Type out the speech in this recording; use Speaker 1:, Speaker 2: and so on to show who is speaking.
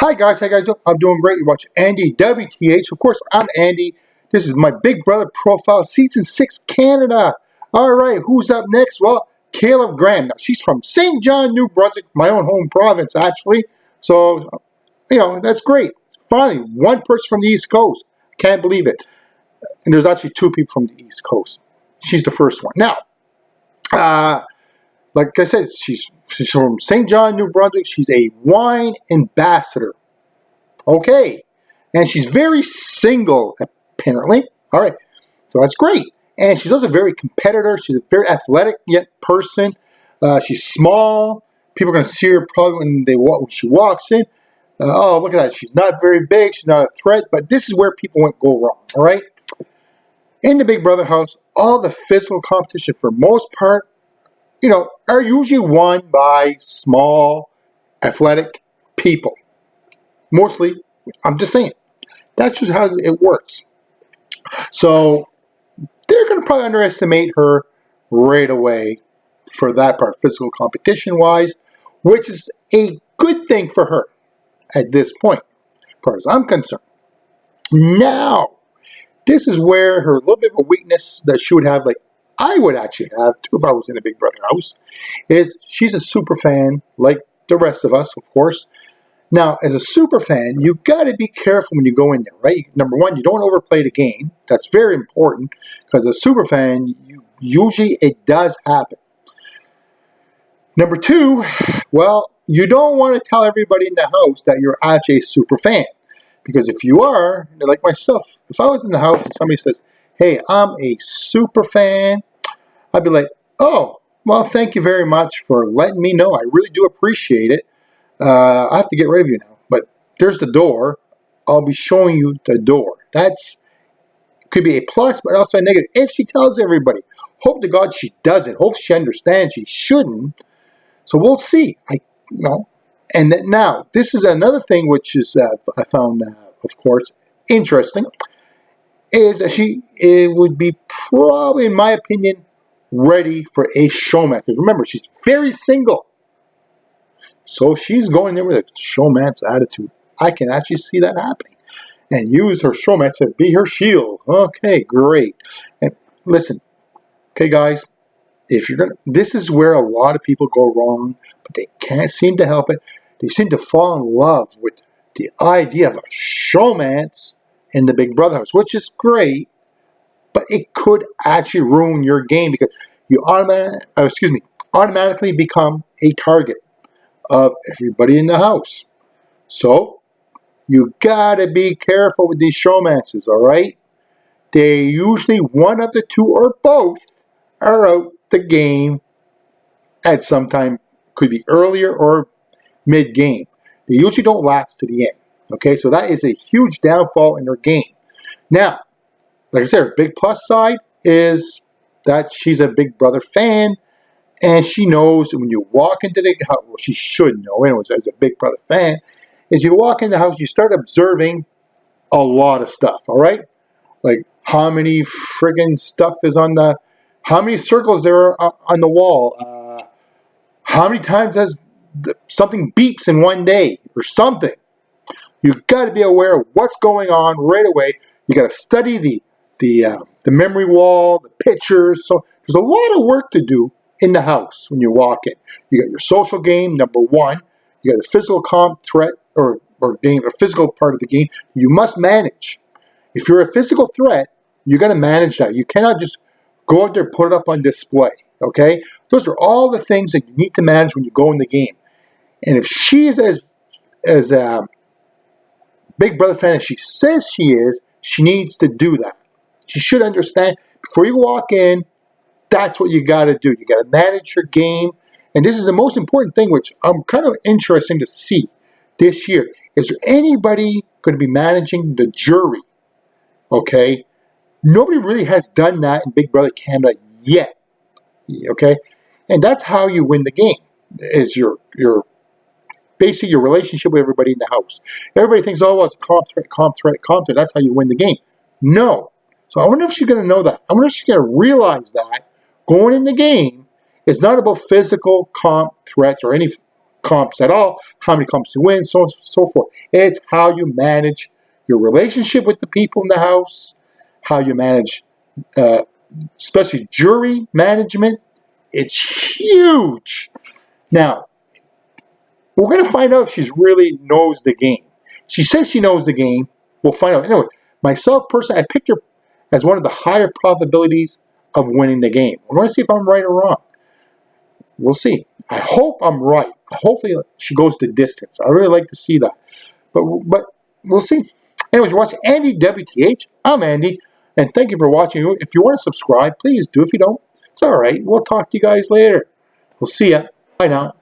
Speaker 1: Hi guys, how you guys doing? I'm doing great. You watch Andy WTH. Of course, I'm Andy. This is my Big Brother profile, Season 6 Canada. All right, who's up next? Well, Kaela Graham. Now, she's from St. John, New Brunswick, my own home province, actually. So, that's great. Finally, one person from the East Coast. Can't believe it. And there's actually two people from the East Coast. She's the first one. Now, like I said, she's from St. John, New Brunswick. She's a wine ambassador. Okay. And she's very single, apparently. All right. So that's great. And she's also a very competitor. She's a very athletic yet person. She's small. People are going to see her probably when she walks in. Oh, look at that. She's not very big. She's not a threat. But this is where people won't go wrong. All right. In the Big Brother house, all the physical competition, for most part, are usually won by small, athletic people. Mostly, I'm just saying. That's just how it works. So, they're going to probably underestimate her right away for that part, physical competition-wise, which is a good thing for her at this point, as far as I'm concerned. Now, this is where her little bit of a weakness that she would have, like I would actually have too if I was in a Big Brother house, is she's a super fan, like the rest of us, of course. Now, as a super fan, you've got to be careful when you go in there, right? Number one, you don't overplay the game. That's very important, because as a super fan, usually it does happen. Number two, well, you don't want to tell everybody in the house that you're actually a super fan. Because if you are, like myself, if I was in the house and somebody says, hey, I'm a super fan, I'd be like, oh, well, thank you very much for letting me know. I really do appreciate it. I have to get rid of you now. But there's the door. I'll be showing you the door. That's could be a plus, but also a negative. If she tells everybody, hope to God she doesn't. Hope she understands she shouldn't. So we'll see. And now, this is another thing which is I found, of course, interesting, is that it would be probably, in my opinion, ready for a showman. Because remember, she's very single. So she's going there with a showman's attitude. I can actually see that happening. And use her showman to be her shield. Okay, great. And listen, okay, guys, this is where a lot of people go wrong, but they can't seem to help it. They seem to fall in love with the idea of a showmance in the Big Brother house, which is great, but it could actually ruin your game because you automatically become a target of everybody in the house. So you gotta be careful with these showmances, all right? They usually, one of the two or both, are out the game at some time. Could be earlier or mid-game. They usually don't last to the end. Okay, so that is a huge downfall in her game. Now, like I said, her big plus side is that she's a Big Brother fan, and she knows that when you walk into the house, well, she should know, anyways, as a Big Brother fan, is you walk in the house, you start observing a lot of stuff, all right? Like how many friggin' stuff is how many circles there are on the wall, how many times does something beeps in one day or something. You've got to be aware of what's going on right away. You got to study the memory wall, the pictures. So there's a lot of work to do in the house when you walk in. You got your social game, number one. You got the physical threat or game, or physical part of the game. You must manage. If you're a physical threat, you got to manage that. You cannot just go out there and put it up on display. Okay, those are all the things that you need to manage when you go in the game. And if she is as Big Brother fan as she says she is, she needs to do that. She should understand before you walk in, that's what you got to do. You got to manage your game. And this is the most important thing, which I'm kind of interesting to see this year. Is there anybody going to be managing the jury? Okay. Nobody really has done that in Big Brother Canada yet. Okay. And that's how you win the game, is your basically your relationship with everybody in the house. Everybody thinks, oh, well, it's comp threat. That's how you win the game. No. So I wonder if she's going to know that. I wonder if she's going to realize that going in the game is not about physical comp threats or any comps at all, how many comps you win, so on and so forth. It's how you manage your relationship with the people in the house, how you manage, especially jury management. It's huge. Now, we're going to find out if she really knows the game. She says she knows the game. We'll find out. Anyway, myself personally, I picked her as one of the higher probabilities of winning the game. We're going to see if I'm right or wrong. We'll see. I hope I'm right. Hopefully she goes the distance. I really like to see that. But we'll see. Anyways, you're watching Andy WTH. I'm Andy. And thank you for watching. If you want to subscribe, please do. If you don't, it's all right. We'll talk to you guys later. We'll see ya. Bye now.